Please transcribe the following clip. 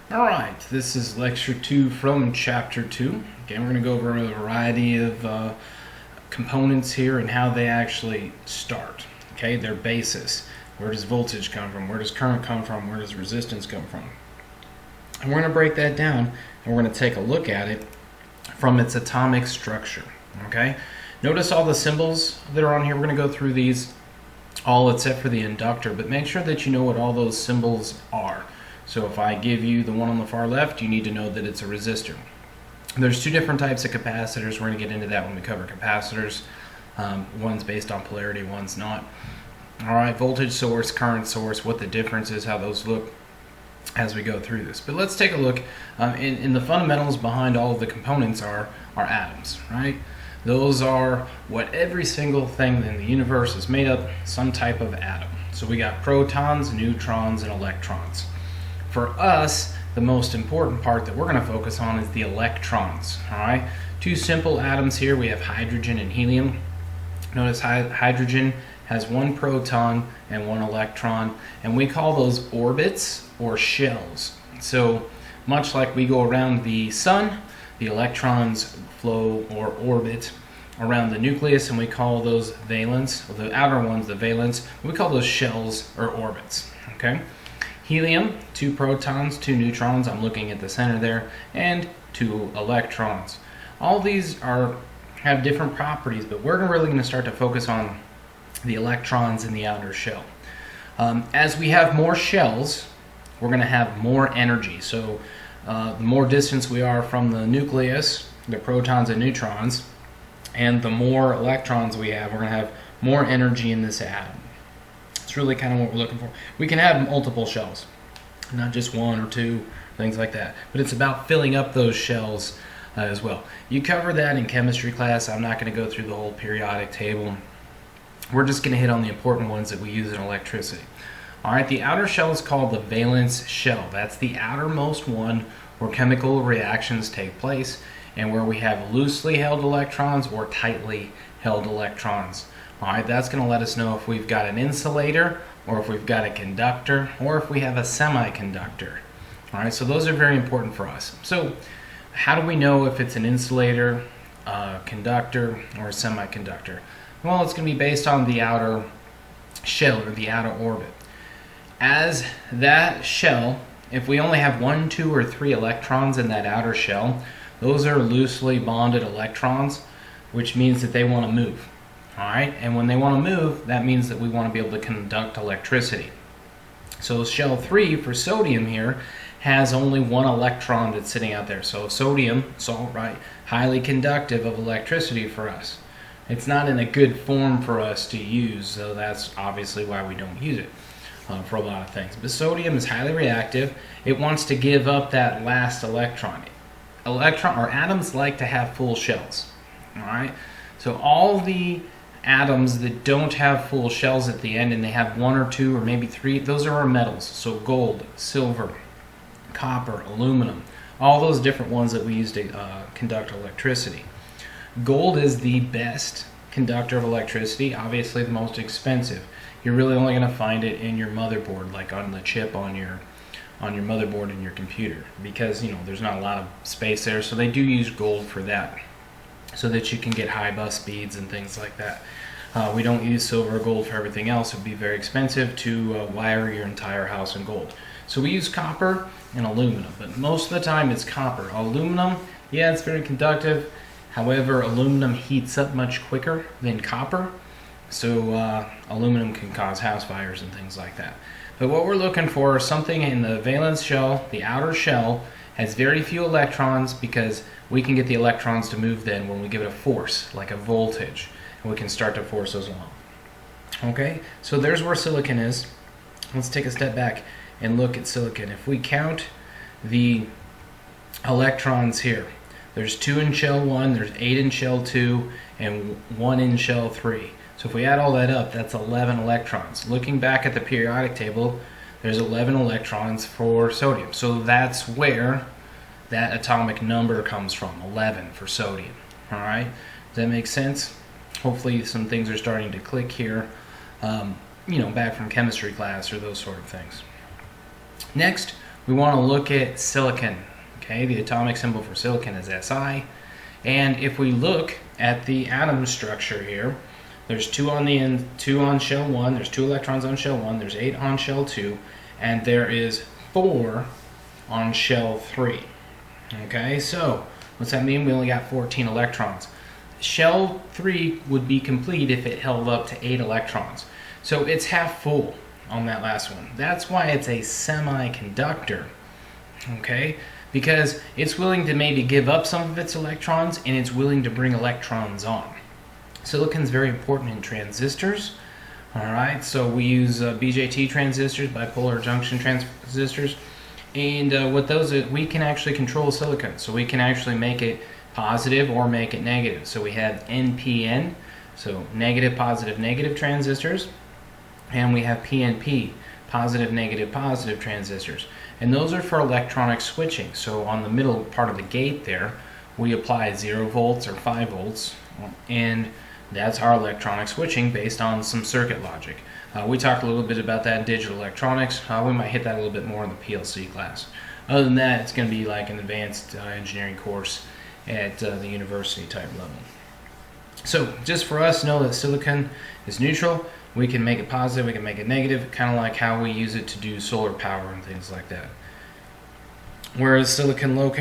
Alright, this is lecture 2 from chapter 2. Again, we're going to go over a variety of components here and how they actually start. Okay, their basis. Where does voltage come from? Where does current come from? Where does resistance come from? And we're going to break that down and we're going to take a look at it from its atomic structure. Okay, notice all the symbols that are on here. We're going to go through these all except for the inductor, but make sure that you know what all those symbols are. So if I give you the one on the far left, you need to know that it's a resistor. There's two different types of capacitors. We're going to get into that when we cover capacitors. One's based on polarity, one's not. Alright, voltage source, current source, what the difference is, how those look as we go through this. But let's take a look in the fundamentals behind all of the components are atoms, right? Those are what every single thing in the universe is made of, some type of atom. So we got protons, neutrons, and electrons. For us, the most important part that we're going to focus on is the electrons. All right, two simple atoms here. We have hydrogen and helium. Notice hydrogen has one proton and one electron, and we call those orbits or shells. So much like we go around the sun, the electrons flow or orbit around the nucleus, and we call those valence, the outer ones the valence. We call those shells or orbits. Okay. Helium, two protons, two neutrons, I'm looking at the center there, and two electrons. All these have different properties, but we're really going to start to focus on the electrons in the outer shell. As we have more shells, we're going to have more energy. So the more distance we are from the nucleus, the protons and neutrons, and the more electrons we have, we're going to have more energy in this atom. It's really kind of what we're looking for. We can have multiple shells, not just one or two, things like that. But it's about filling up those shells as well. You cover that in chemistry class. I'm not going to go through the whole periodic table. We're just going to hit on the important ones that we use in electricity. All right, the outer shell is called the valence shell. That's the outermost one where chemical reactions take place and where we have loosely held electrons or tightly held electrons. All right, that's going to let us know if we've got an insulator or if we've got a conductor or if we have a semiconductor. All right, so those are very important for us. So how do we know if it's an insulator, conductor, or a semiconductor? Well, it's going to be based on the outer shell or the outer orbit. As that shell, if we only have 1, 2, or 3 electrons in that outer shell, those are loosely bonded electrons, which means that they want to move. All right, and when they want to move, that means that we want to be able to conduct electricity. So shell 3 for sodium here has only 1 electron that's sitting out there. So sodium, salt, right, highly conductive of electricity for us. It's not in a good form for us to use, so that's obviously why we don't use it for a lot of things. But sodium is highly reactive. It wants to give up that last electron. Atoms like to have full shells. All right, so all the atoms that don't have full shells at the end and they have 1 or 2 or maybe 3, those are our metals. So gold, silver, copper, aluminum, all those different ones that we use to conduct electricity. Gold is the best conductor of electricity, obviously the most expensive. You're really only going to find it in your motherboard, like on the chip on your motherboard in your computer, because there's not a lot of space there, so they do use gold for that, so that you can get high bus speeds and things like that. We don't use silver or gold for everything else. It would be very expensive to wire your entire house in gold. So we use copper and aluminum, but most of the time it's copper. Aluminum, yeah, it's very conductive. However, aluminum heats up much quicker than copper, so aluminum can cause house fires and things like that. But what we're looking for is something in the valence shell, the outer shell, has very few electrons because we can get the electrons to move then when we give it a force, like a voltage, and we can start to force those along. Okay, so there's where silicon is. Let's take a step back and look at silicon. If we count the electrons here, there's 2 in shell 1, there's 8 in shell 2, and 1 in shell 3. So if we add all that up, that's 11 electrons. Looking back at the periodic table, there's 11 electrons for sodium. So that's where that atomic number comes from, 11 for sodium. All right, does that make sense? Hopefully some things are starting to click here, back from chemistry class or those sort of things. Next, we want to look at silicon. Okay, the atomic symbol for silicon is Si. And if we look at the atom structure here, there's 2 on the end, 2 on shell 1, there's 2 electrons on shell 1, there's 8 on shell 2, and there is 4 on shell 3. Okay, so what's that mean? We only got 14 electrons. Shell 3 would be complete if it held up to 8 electrons. So it's half full on that last one. That's why it's a semiconductor. Okay, because it's willing to maybe give up some of its electrons and it's willing to bring electrons on. Silicon is very important in transistors. Alright, so we use BJT transistors, bipolar junction transistors, and what those are, we can actually control silicon. So we can actually make it positive or make it negative. So we have NPN, so negative, positive, negative transistors, and we have PNP, positive, negative, positive transistors. And those are for electronic switching. So on the middle part of the gate there, we apply 0 volts or 5 volts, and that's our electronic switching based on some circuit logic. We talked a little bit about that in digital electronics. We might hit that a little bit more in the PLC class. Other than that, it's going to be like an advanced engineering course at the university type level. So just for us to know that silicon is neutral, we can make it positive, we can make it negative, kind of like how we use it to do solar power and things like that. Whereas silicon low